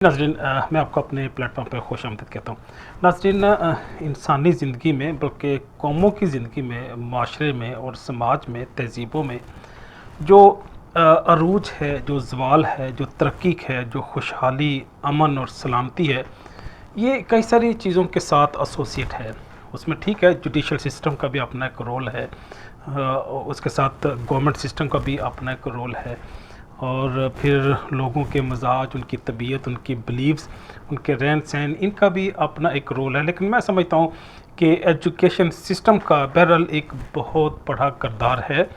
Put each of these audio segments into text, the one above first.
नाज़रीन, मैं आपको अपने प्लेटफॉर्म पर खुश आमदीद कहता हूँ। नाज़रीन, इंसानी ज़िंदगी में बल्कि कौमों की ज़िंदगी में, माशरे में और समाज में, तहज़ीबों में जो अरूज है, जो ज़वाल है, जो तरक्की है, जो खुशहाली, अमन और सलामती है, ये कई सारी चीज़ों के साथ एसोसिएट है। उसमें ठीक है, जुडिशल सिस्टम का भी अपना एक रोल है, उसके साथ गवर्नमेंट सिस्टम का भी अपना एक रोल है, और फिर लोगों के मजाज, उनकी तबीयत, उनकी बिलीव्स, उनके रहन सहन, इनका भी अपना एक रोल है। लेकिन मैं समझता हूँ कि एजुकेशन सिस्टम का बहरहाल एक बहुत बड़ा किरदार है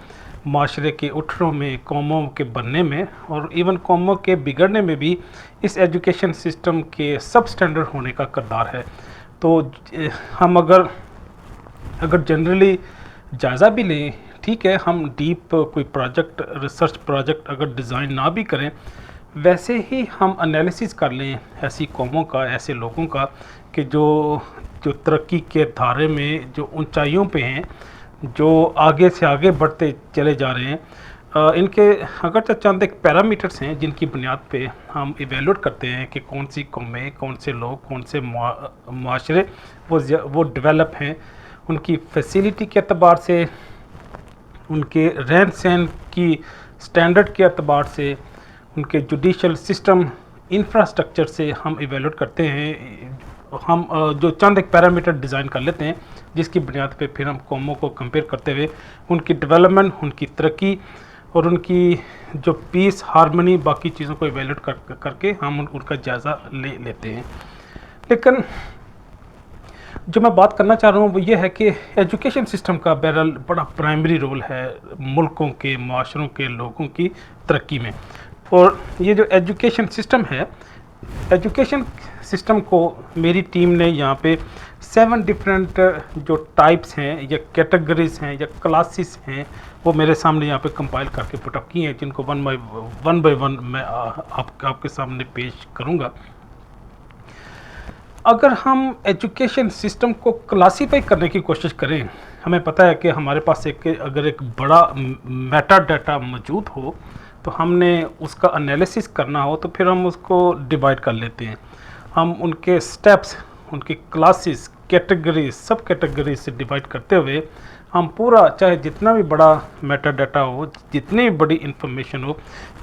माशरे के उठनों में, कौमों के बनने में, और इवन कौमों के बिगड़ने में भी इस एजुकेशन सिस्टम के सब स्टैंडर्ड होने का किरदार है। तो हम अगर जनरली जायज़ा भी लें, ठीक है, हम डीप कोई प्रोजेक्ट, रिसर्च प्रोजेक्ट अगर डिज़ाइन ना भी करें, वैसे ही हम एनालिसिस कर लें ऐसी कौमों का, ऐसे लोगों का कि जो तरक्की के धारे में जो ऊंचाइयों पे हैं, जो आगे से आगे बढ़ते चले जा रहे हैं, इनके अगर चंद एक पैरामीटर्स हैं जिनकी बुनियाद पे हम इवेलुएट करते हैं कि कौन सी कौमें, कौन से लोग, कौन से माशरे वो डेवलप हैं, उनकी फैसिलिटी के अतबार से, उनके रहन सहन की स्टैंडर्ड के अतबार से, उनके जुडिशल सिस्टम इंफ्रास्ट्रक्चर से हम इवेलुएट करते हैं। हम जो चंद एक पैरामीटर डिज़ाइन कर लेते हैं जिसकी बुनियाद पे फिर हम कौमों को कंपेयर करते हुए उनकी डेवलपमेंट, उनकी तरक्की और उनकी जो पीस, हारमनी, बाकी चीज़ों को इवेलुएट करके हम उनका जायज़ा लेते हैं। लेकिन जो मैं बात करना चाह रहा हूँ वो ये है कि एजुकेशन सिस्टम का बहरहाल बड़ा प्राइमरी रोल है मुल्कों के, माशरों के, लोगों की तरक्की में। और ये जो एजुकेशन सिस्टम है, एजुकेशन सिस्टम को मेरी टीम ने यहाँ पे 7 डिफरेंट जो टाइप्स हैं या कैटेगरीज हैं या क्लासेस हैं, वो मेरे सामने यहाँ पे कंपाइल करके पुट अप की हैं, जिनको वन बाय वन मैं आपके सामने पेश करूँगा। अगर हम एजुकेशन सिस्टम को क्लासीफाई करने की कोशिश करें, हमें पता है कि हमारे पास अगर एक बड़ा मेटा डाटा मौजूद हो तो हमने उसका एनालिसिस करना हो तो फिर हम उसको डिवाइड कर लेते हैं। हम उनके स्टेप्स, उनकी क्लासेस, कैटेगरी, सब कैटेगरी से डिवाइड करते हुए हम पूरा, चाहे जितना भी बड़ा मेटा डाटा हो, जितनी भी बड़ी इंफॉर्मेशन हो,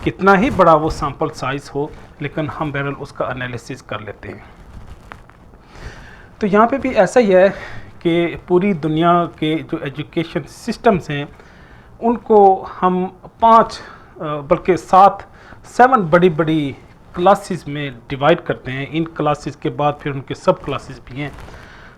कितना ही बड़ा वो सैम्पल साइज़ हो, लेकिन हम बहरहाल उसका एनालिसिस कर लेते हैं। तो यहाँ पे भी ऐसा ही है कि पूरी दुनिया के जो एजुकेशन सिस्टम्स हैं उनको हम 5 बल्कि 7 बड़ी बड़ी क्लासेस में डिवाइड करते हैं। इन क्लासेस के बाद फिर उनके सब क्लासेस भी हैं।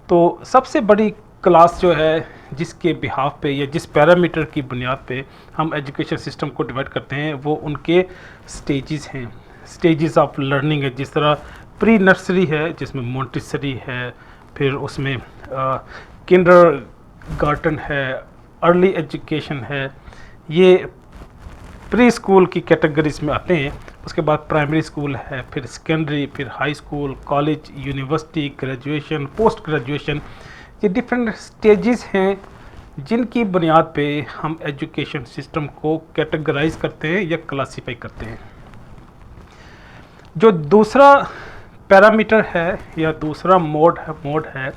तो सबसे बड़ी क्लास जो है जिसके बिहाफ पे या जिस पैरामीटर की बुनियाद पे हम एजुकेशन सिस्टम को डिवाइड करते हैं वो उनके स्टेजेस हैं, स्टेजेस ऑफ लर्निंग है। जिस तरह प्री नर्सरी है जिसमें मोंटेसरी है, फिर उसमें किंडर गार्टन है, अर्ली एजुकेशन है, ये प्री स्कूल की कैटेगरीज में आते हैं। उसके बाद प्राइमरी स्कूल है, फिर सेकेंडरी, फिर high school, college, university, graduation, post graduation. ये डिफरेंट स्टेजेस हैं जिनकी बुनियाद पे हम एजुकेशन सिस्टम को कैटेगराइज करते हैं या क्लासीफाई करते हैं। जो दूसरा पैरामीटर है या दूसरा मोड है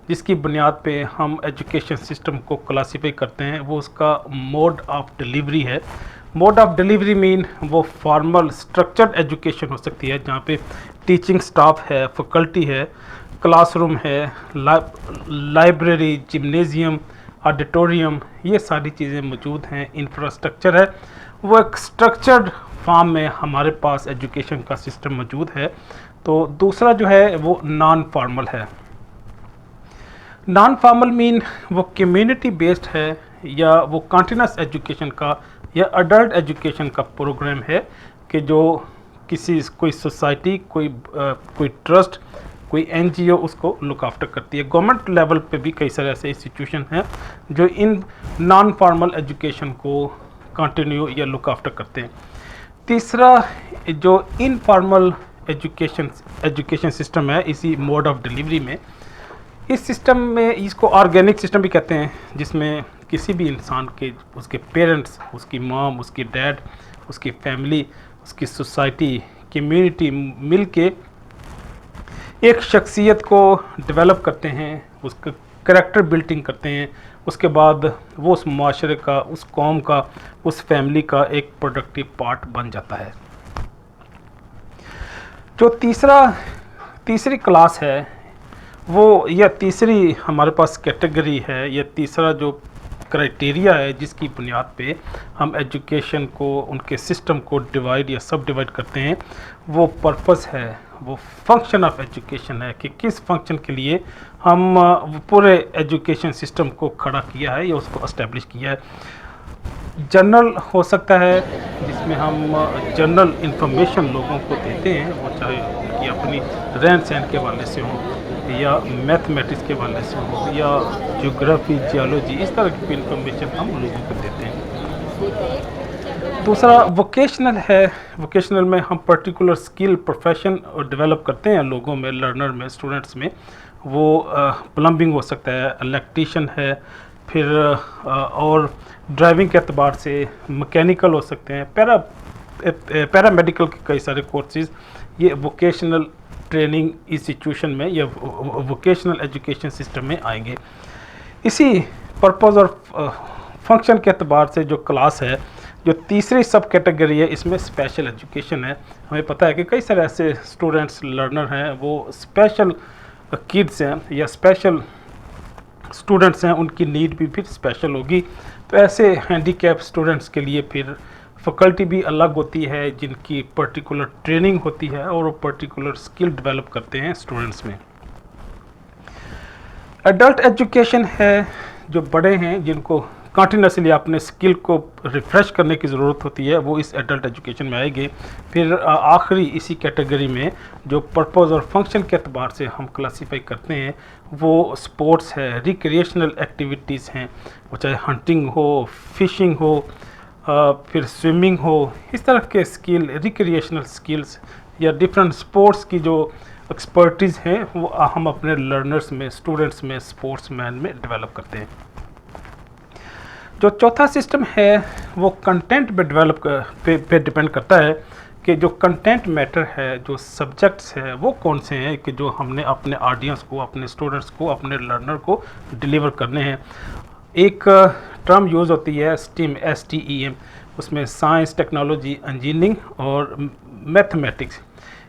जिसकी बुनियाद पे हम एजुकेशन सिस्टम को क्लासीफाई करते हैं, वो उसका मोड ऑफ डिलीवरी है। मोड ऑफ डिलीवरी मीन वो फॉर्मल स्ट्रक्चर्ड एजुकेशन हो सकती है जहाँ पे टीचिंग स्टाफ है, फैकल्टी है, क्लासरूम है, लाइब्रेरी, जिम्नेजियम, ऑडिटोरियम, ये सारी चीज़ें मौजूद हैं, इंफ्रास्ट्रक्चर है। वो एक स्ट्रक्चर्ड फॉर्म में हमारे पास एजुकेशन का सिस्टम मौजूद है। तो दूसरा जो है वो नॉन फॉर्मल है। नॉन फॉर्मल मीन वो कम्युनिटी बेस्ड है या वो कंटिन्यूस एजुकेशन का या अडल्ट एजुकेशन का प्रोग्राम है कि जो कोई सोसाइटी, कोई ट्रस्ट, कोई एनजीओ उसको लुक आफ्टर करती है। गवर्नमेंट लेवल पे भी कई सारे ऐसे इंस्टीट्यूशन हैं जो इन नॉन फॉर्मल एजुकेशन को कंटिन्यू या लुक आफ्टर करते हैं। तीसरा जो इनफॉर्मल एजुकेशन सिस्टम है इसी मोड ऑफ डिलीवरी में, इस सिस्टम में इसको ऑर्गेनिक सिस्टम भी कहते हैं, जिसमें किसी भी इंसान के, उसके पेरेंट्स, उसकी मॉम, उसकी डैड, उसकी फैमिली, उसकी सोसाइटी, कम्युनिटी मिल के एक शख्सियत को डेवलप करते हैं, उसका करेक्टर बिल्डिंग करते हैं, उसके बाद वो उस माशरे का, उस कौम का, उस फैमिली का एक प्रोडक्टिव पार्ट बन जाता है। जो तीसरी क्लास है वो, या तीसरी हमारे पास कैटेगरी है, या तीसरा जो क्राइटेरिया है जिसकी बुनियाद पे हम एजुकेशन को, उनके सिस्टम को डिवाइड या सब डिवाइड करते हैं, वो पर्पस है, वो फंक्शन ऑफ एजुकेशन है कि किस फंक्शन के लिए हम पूरे एजुकेशन सिस्टम को खड़ा किया है या उसको एस्टेब्लिश किया है। जनरल हो सकता है जिसमें हम जनरल इंफॉर्मेशन लोगों को देते हैं, वो चाहे उनकी अपनी रहन सहन के हवाले से हो, या मैथमेटिक्स के हवाले से हो, या ज्योग्राफी, जियोलॉजी, इस तरह की इंफॉर्मेशन हम लोगों को देते हैं। दूसरा वोकेशनल है। वोकेशनल में हम पर्टिकुलर स्किल, प्रोफेशन डेवलप करते हैं लोगों में, लर्नर में, स्टूडेंट्स में। वो प्लम्बिंग हो सकता है, इलेक्ट्रीशियन है, फिर और ड्राइविंग के अतबार से मैकेनिकल हो सकते हैं, पैरामेडिकल के कई सारे कोर्सेज ये वोकेशनल ट्रेनिंग इंस्टीट्यूशन में या वोकेशनल एजुकेशन सिस्टम में आएंगे। इसी पर्पस और फंक्शन के अतबार से जो क्लास है, जो तीसरी सब कैटेगरी है, इसमें स्पेशल एजुकेशन है। हमें पता है कि कई सारे ऐसे स्टूडेंट्स, लर्नर हैं, वो स्पेशल किड्स हैं या स्पेशल स्टूडेंट्स हैं, उनकी नीड भी फिर स्पेशल होगी। तो ऐसे हैंडीकैप स्टूडेंट्स के लिए फिर फैकल्टी भी अलग होती है जिनकी पर्टिकुलर ट्रेनिंग होती है और वो पर्टिकुलर स्किल डेवलप करते हैं स्टूडेंट्स में। एडल्ट एजुकेशन है, जो बड़े हैं, जिनको कंटिन्यूसली अपने स्किल को रिफ़्रेश करने की ज़रूरत होती है, वो इस एडल्ट एजुकेशन में आएंगे। फिर आखिरी इसी कैटेगरी में जो पर्पस और फंक्शन के अतबार से हम क्लासीफाई करते हैं, वो स्पोर्ट्स है, रिक्रिएशनल एक्टिविटीज़ हैं, वो चाहे हंटिंग हो, फिशिंग हो, फिर स्विमिंग हो, इस तरह के स्किल, रिक्रिएशनल स्किल्स या डिफरेंट स्पोर्ट्स की जो एक्सपर्टीज़ हैं, वो हम अपने लर्नर्स में, स्टूडेंट्स में, स्पोर्ट्स मैन में डेवलप करते हैं। जो चौथा सिस्टम है वो कंटेंट पे डेवलप पे डिपेंड करता है कि जो कंटेंट मैटर है, जो सब्जेक्ट्स है, वो कौन से हैं कि जो हमने अपने ऑडियंस को, अपने स्टूडेंट्स को, अपने लर्नर को डिलीवर करने हैं। एक टर्म यूज़ होती है STEAM, STEM, उसमें साइंस, टेक्नोलॉजी, इंजीनियरिंग और मैथमेटिक्स,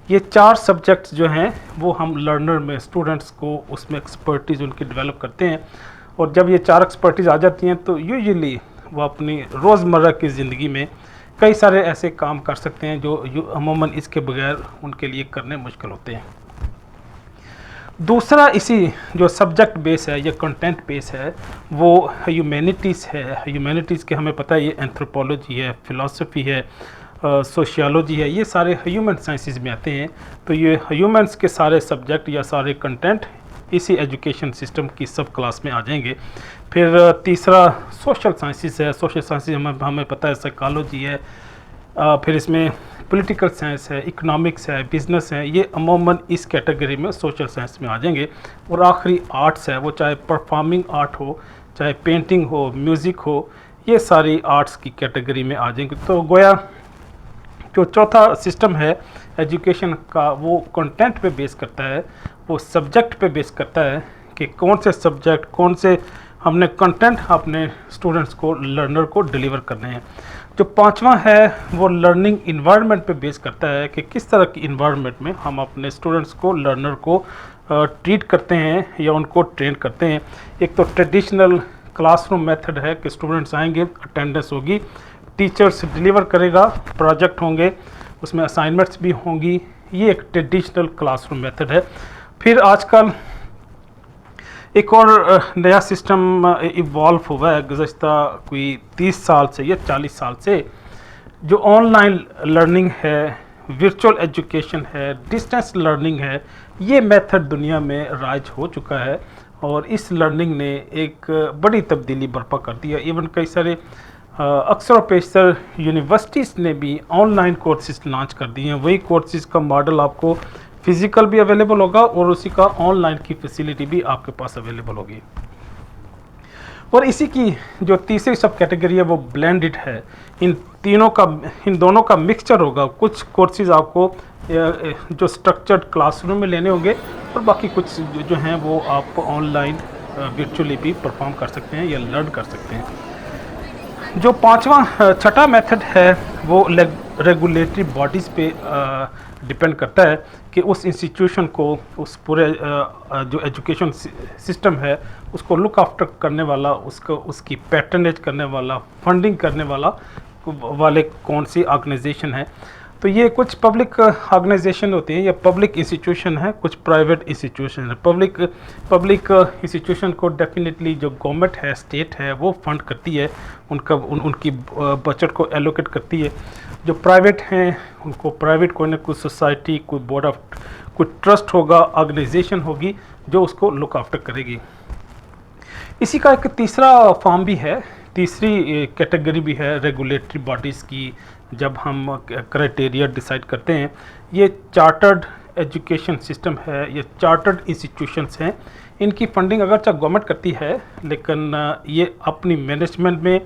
ये 4 सब्जेक्ट्स जो हैं वो हम लर्नर में, स्टूडेंट्स को उसमें एक्सपर्टीज़ उनकी डेवलप करते हैं। और जब ये 4 एक्सपर्टीज़ आ जाती हैं तो यूजुअली वो अपनी रोज़मर्रा की ज़िंदगी में कई सारे ऐसे काम कर सकते हैं जो अमूमन इसके बगैर उनके लिए करने मुश्किल होते हैं। दूसरा इसी जो सब्जेक्ट बेस है या कंटेंट बेस है, वो ह्यूमैनिटीज़ है। ह्यूमैनिटीज़ के हमें पता है ये एंथ्रोपोलॉजी है, फ़िलासफ़ी है, सोशियोलॉजी है, ये सारे ह्यूमन साइंसेज में आते हैं। तो ये ह्यूमन्स के सारे सब्जेक्ट या सारे कंटेंट इसी एजुकेशन सिस्टम की सब क्लास में आ जाएंगे। फिर तीसरा सोशल साइंसेज है। सोशल साइंसेज हमें पता है साइकोलॉजी है, फिर इसमें पॉलिटिकल साइंस है, इकोनॉमिक्स है, बिज़नेस है, ये अमूमन इस कैटेगरी में सोशल साइंस में आ जाएंगे। और आखिरी आर्ट्स है, वो चाहे परफॉर्मिंग आर्ट हो, चाहे पेंटिंग हो, म्यूज़िक हो, ये सारी आर्ट्स की कैटेगरी में आ जाएंगे। तो गोया जो चौथा सिस्टम है एजुकेशन का, वो कंटेंट पे बेस करता है, वो सब्जेक्ट पे बेस करता है कि कौन से सब्जेक्ट, कौन से हमने कंटेंट अपने स्टूडेंट्स को, लर्नर को डिलीवर करने हैं। जो पांचवा है वो लर्निंग इन्वायरमेंट पे बेस करता है कि किस तरह की इन्वायरमेंट में हम अपने स्टूडेंट्स को, लर्नर को ट्रीट करते हैं या उनको ट्रेन करते हैं। एक तो ट्रेडिशनल क्लासरूम मेथड है कि स्टूडेंट्स आएंगे, अटेंडेंस होगी, टीचर्स डिलीवर करेगा, प्रोजेक्ट होंगे, उसमें असाइनमेंट्स भी होंगी, ये एक ट्रेडिशनल क्लासरूम मेथड है। फिर आजकल एक और नया सिस्टम इवॉल्व हुआ है गुज़श्ता कोई 30 साल से या 40 साल से, जो ऑनलाइन लर्निंग है, वर्चुअल एजुकेशन है, डिस्टेंस लर्निंग है। ये मेथड दुनिया में राइज हो चुका है और इस लर्निंग ने एक बड़ी तब्दीली बर्पा कर दी है। इवन कई सारे अक्सर और पेशतर यूनिवर्सिटीज़ ने भी ऑनलाइन कोर्सेज लॉन्च कर दिए हैं। वही कोर्सेज का मॉडल आपको फिज़िकल भी अवेलेबल होगा और उसी का ऑनलाइन की फैसिलिटी भी आपके पास अवेलेबल होगी। और इसी की जो तीसरी सब कैटेगरी है वो ब्लेंडेड है। इन दोनों का मिक्सचर होगा। कुछ कोर्सेज आपको जो स्ट्रक्चर्ड क्लासरूम में लेने होंगे और बाकी कुछ जो हैं वो आप ऑनलाइन वर्चुअली भी परफॉर्म कर सकते हैं या लर्न कर सकते हैं। जो छठा मेथड है वो रेगुलेटरी बॉडीज़ पे डिपेंड करता है कि उस इंस्टीट्यूशन को, उस पूरे जो एजुकेशन सिस्टम है उसको लुक आफ्टर करने वाला, उसकी पैटर्नेज करने वाला, फंडिंग करने वाले कौन सी ऑर्गेनाइजेशन है। तो ये कुछ पब्लिक ऑर्गेनाइजेशन होती हैं या पब्लिक इंस्टीट्यूशन है, कुछ प्राइवेट इंस्टीट्यूशन है। पब्लिक इंस्टीट्यूशन को डेफिनेटली जो गवर्नमेंट है, स्टेट है, वो फंड करती है, उनकी बजट को एलोकेट करती है। जो प्राइवेट हैं उनको प्राइवेट कोई ना कोई सोसाइटी, कोई बोर्ड ऑफ, कोई ट्रस्ट होगा, ऑर्गेनाइजेशन होगी जो उसको लुक आफ्टर करेगी। इसी का एक तीसरा फॉर्म भी है, तीसरी कैटेगरी भी है रेगुलेटरी बॉडीज़ की। जब हम क्राइटेरिया डिसाइड करते हैं, ये चार्टर्ड एजुकेशन सिस्टम है, ये चार्टर्ड इंस्टीट्यूशंस हैं। इनकी फंडिंग अगरचे गवर्नमेंट करती है, लेकिन ये अपनी मैनेजमेंट में,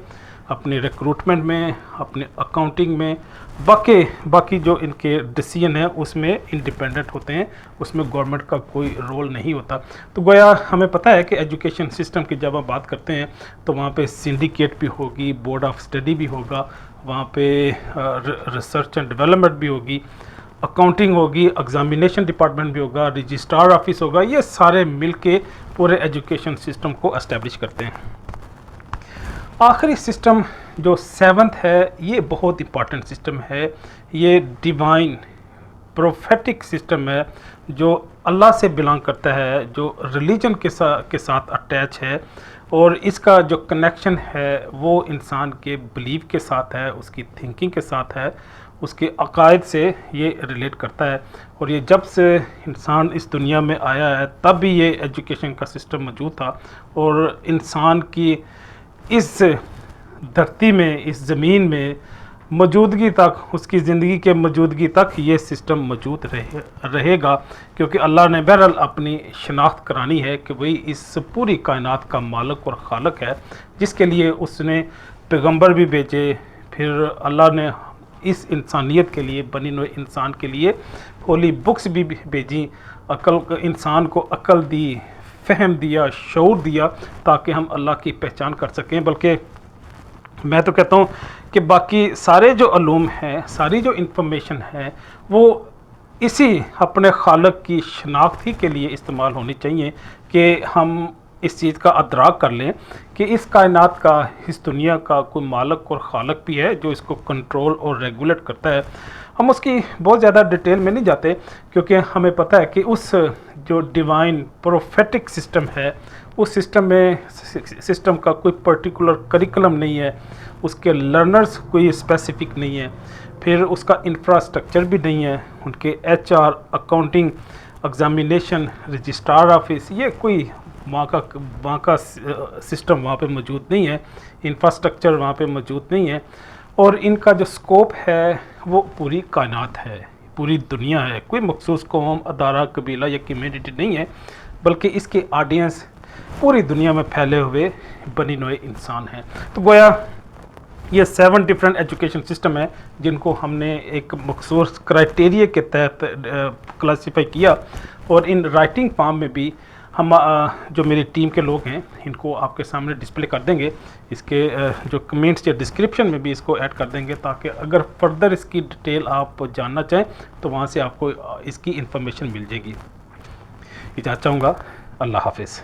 अपनी रिक्रूटमेंट में, अपने अकाउंटिंग में, बाकी जो इनके डिसीजन है उसमें इंडिपेंडेंट होते हैं, उसमें गवर्नमेंट का कोई रोल नहीं होता। तो गोया हमें पता है कि एजुकेशन सिस्टम की जब हम बात करते हैं तो वहाँ पे सिंडिकेट भी होगी, बोर्ड ऑफ स्टडी भी होगा, वहाँ पे रिसर्च एंड डेवलपमेंट भी होगी, अकाउंटिंग होगी, एग्जामिनेशन डिपार्टमेंट भी होगा, रजिस्ट्रार ऑफिस होगा। ये सारे मिलके पूरे एजुकेशन सिस्टम को एस्टेब्लिश करते हैं। आखिरी सिस्टम जो 7th है, ये बहुत इंपॉर्टेंट सिस्टम है। ये डिवाइन प्रोफेटिक सिस्टम है जो अल्लाह से बिलोंग करता है, जो रिलीजन के साथ अटैच है, और इसका जो कनेक्शन है वो इंसान के बिलीव के साथ है, उसकी थिंकिंग के साथ है, उसके अकायद से ये रिलेट करता है। और ये जब से इंसान इस दुनिया में आया है तब भी ये एजुकेशन का सिस्टम मौजूद था, और इंसान की इस धरती में, इस ज़मीन में मौजूदगी तक, उसकी ज़िंदगी के मौजूदगी तक ये सिस्टम मौजूद रहेगा, क्योंकि अल्लाह ने बहरहाल अपनी शनाख्त करानी है कि वही इस पूरी कायनात का मालिक और खालक है, जिसके लिए उसने पैगंबर भी भेजे। फिर अल्लाह ने इस इंसानियत के लिए, बनी हुए इंसान के लिए होली बुक्स भी भेजी, इंसान को अक्ल दी, फ़हम दिया, शऊर दिया, ताकि हम अल्लाह की पहचान कर सकें। बल्कि मैं तो कहता हूँ कि बाकी सारे जो अलूम हैं, सारी जो इन्फॉर्मेशन है, वो इसी अपने खालक की शनाख्त ही के लिए इस्तेमाल होनी चाहिए कि हम इस चीज़ का अदराक कर लें कि इस कायनात का, इस दुनिया का कोई मालिक और खालक भी है जो इसको कंट्रोल और रेगुलेट करता है। हम उसकी बहुत ज़्यादा डिटेल में नहीं जाते, क्योंकि हमें पता है कि उस जो डिवाइन प्रोफेटिक सिस्टम है, उस सिस्टम का कोई पर्टिकुलर करिकुलम नहीं है, उसके लर्नर्स कोई स्पेसिफिक नहीं है, फिर उसका इंफ्रास्ट्रक्चर भी नहीं है, उनके HR, accounting, examination, registrar office, ये कोई वहाँ का सिस्टम वहाँ पे मौजूद नहीं है, इंफ्रास्ट्रक्चर वहाँ पे मौजूद नहीं है। और इनका जो स्कोप है वो पूरी कायनात है, पूरी दुनिया है, कोई मखसूस कौम, अदारा, कबीला या कम्युनिटी नहीं है, बल्कि इसके ऑडियंस पूरी दुनिया में फैले हुए बनी हुए इंसान हैं। तो गोया ये 7 डिफरेंट एजुकेशन सिस्टम है जिनको हमने एक मखसूस क्राइटेरिया के तहत क्लासीफाई किया, और इन राइटिंग फॉर्म में भी हम जो मेरी टीम के लोग हैं इनको आपके सामने डिस्प्ले कर देंगे। इसके जो कमेंट्स या डिस्क्रिप्शन में भी इसको ऐड कर देंगे, ताकि अगर फर्दर इसकी डिटेल आप जानना चाहें तो वहाँ से आपको इसकी इन्फॉर्मेशन मिल जाएगी। इजाज़त चाहूँगा। अल्लाह हाफिज़।